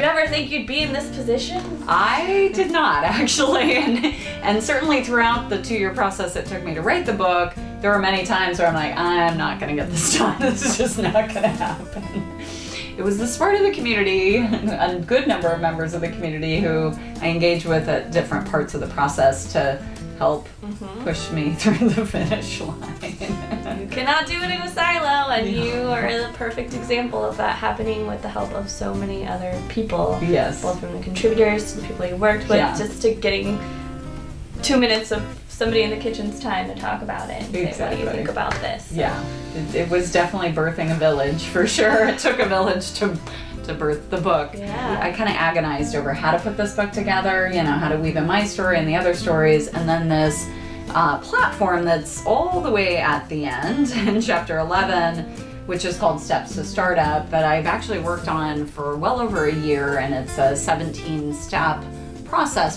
you ever think you'd be in this position? I did not, actually. And certainly throughout the 2-year process it took me to write the book, there were many times where I'm like, I'm not going to get this done. This is just not going to happen. It was the support of the community, a good number of members of the community who I engaged with at different parts of the process to help push me through the finish line. You cannot do it in a silo, and you are the perfect example of that happening with the help of so many other people. Yes. Both from the contributors to the people you worked with, just to getting 2 minutes of somebody in the kitchen's time to talk about it and say, what do you think about this? Yeah, it was definitely birthing a village, for sure. It took a village to birth the book. Yeah. I kind of agonized over how to put this book together, how to weave in my story and the other stories, and then this platform that's all the way at the end in chapter 11, which is called Steps to Startup, that I've actually worked on for well over a year, and it's a 17-step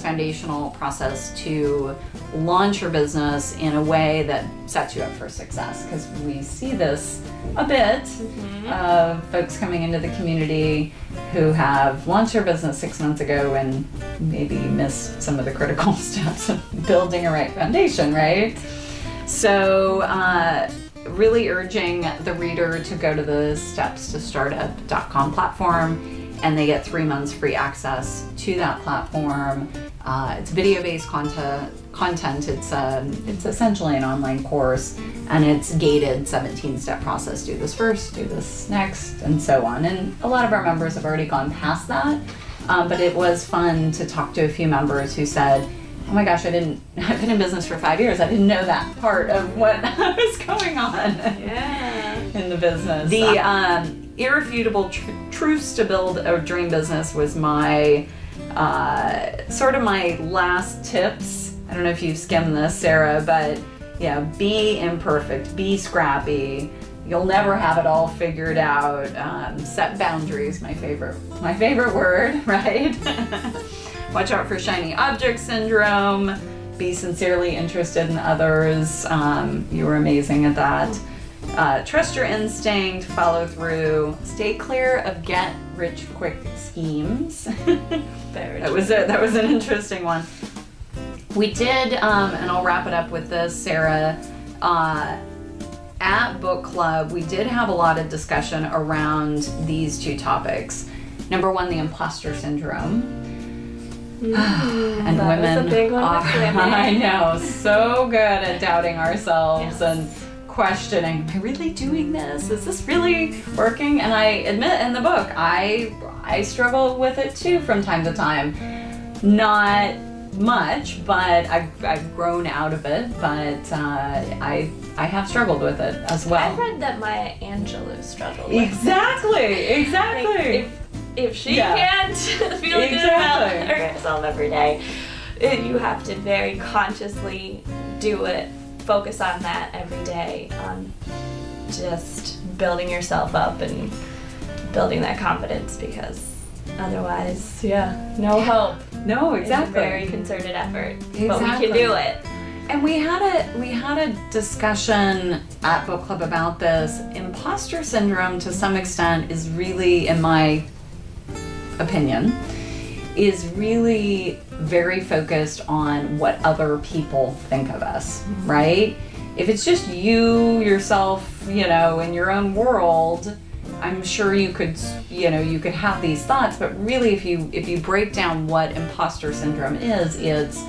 foundational process to launch your business in a way that sets you up for success. Because we see this a bit of folks coming into the community who have launched their business 6 months ago and maybe missed some of the critical steps of building a right foundation, right? So really urging the reader to go to the stepstostartup.com platform, and they get 3 months free access to that platform. It's video-based content. It's essentially an online course, and it's gated 17-step process. Do this first, do this next, and so on. And a lot of our members have already gone past that, but it was fun to talk to a few members who said, oh my gosh, I've been in business for 5 years. I didn't know that part of what was going on in the business. The irrefutable truths to build a dream business was my sort of my last tips. I don't know if you've skimmed this, Sarah, but be imperfect, be scrappy. You'll never have it all figured out. Set boundaries, my favorite word, right? Watch out for shiny object syndrome. Be sincerely interested in others. You were amazing at that. Trust your instinct, follow through, stay clear of get-rich-quick schemes. That was an interesting one. We did, and I'll wrap it up with this, Sarah, at book club, we did have a lot of discussion around these two topics. Number one, the imposter syndrome. And that women was a big one are, with women. I know, so good at doubting ourselves and questioning, am I really doing this? Is this really working? And I admit in the book, I struggle with it too from time to time. Not much, but I've grown out of it, but I have struggled with it as well. I've read that Maya Angelou struggled with Exactly. Like, if she can't feel good about herself every day, you have to very consciously do it, focus on that every day, on just building yourself up and building that confidence, because otherwise, no hope. No, exactly. It's a very concerted effort, Exactly. but we can do it. And we had a discussion at book club about this. Imposter syndrome, to some extent, is really, in my opinion, is really very focused on what other people think of us, right? If it's just you, yourself, in your own world, I'm sure you could have these thoughts, but really if you break down what imposter syndrome is, it's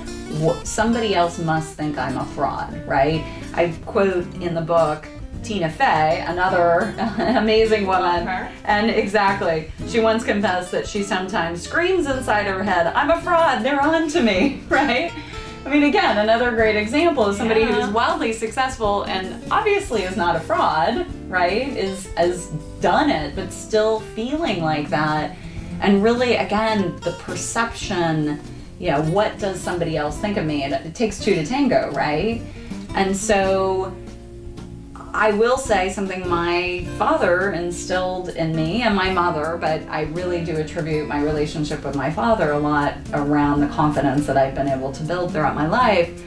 somebody else must think I'm a fraud, right? I quote in the book Tina Fey, another amazing woman, and exactly, she once confessed that she sometimes screams inside her head, I'm a fraud, they're on to me, right? I mean, again, another great example of somebody who's wildly successful and obviously is not a fraud, right? Has done it, but still feeling like that. And really, again, the perception, what does somebody else think of me? It takes two to tango, right? And so I will say something my father instilled in me, and my mother, but I really do attribute my relationship with my father a lot around the confidence that I've been able to build throughout my life,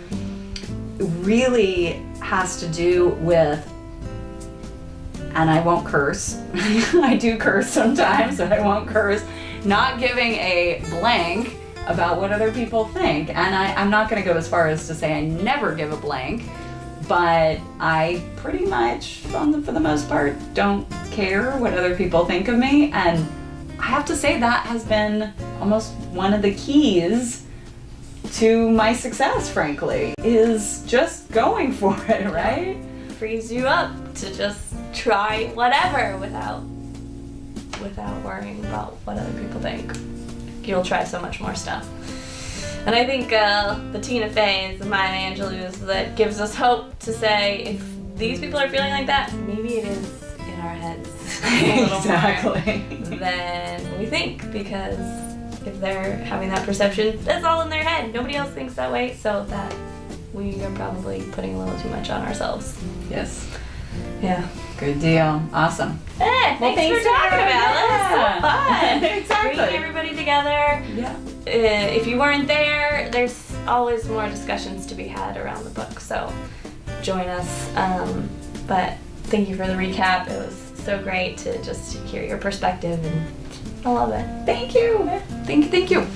really has to do with, and I won't curse, I do curse sometimes, but I won't curse, not giving a blank about what other people think. And I'm not going to go as far as to say I never give a blank, but I pretty much, for the most part, don't care what other people think of me. And I have to say that has been almost one of the keys to my success, frankly, is just going for it, right? Frees you up to just try whatever without worrying about what other people think. You'll try so much more stuff. And I think the Tina Feys, the Maya Angelou's, that gives us hope to say, if these people are feeling like that, maybe it is in our heads a little Exactly. more than we think, because if they're having that perception, that's all in their head. Nobody else thinks that way, so that we are probably putting a little too much on ourselves. Yes. Yeah. Good deal. Awesome. Hey, thanks for talking about it. It was so fun. Exactly. Bringing everybody together. Yeah. If you weren't there, there's always more discussions to be had around the book, so join us. But thank you for the recap. It was so great to just hear your perspective, and I love it. Thank you. Thank you.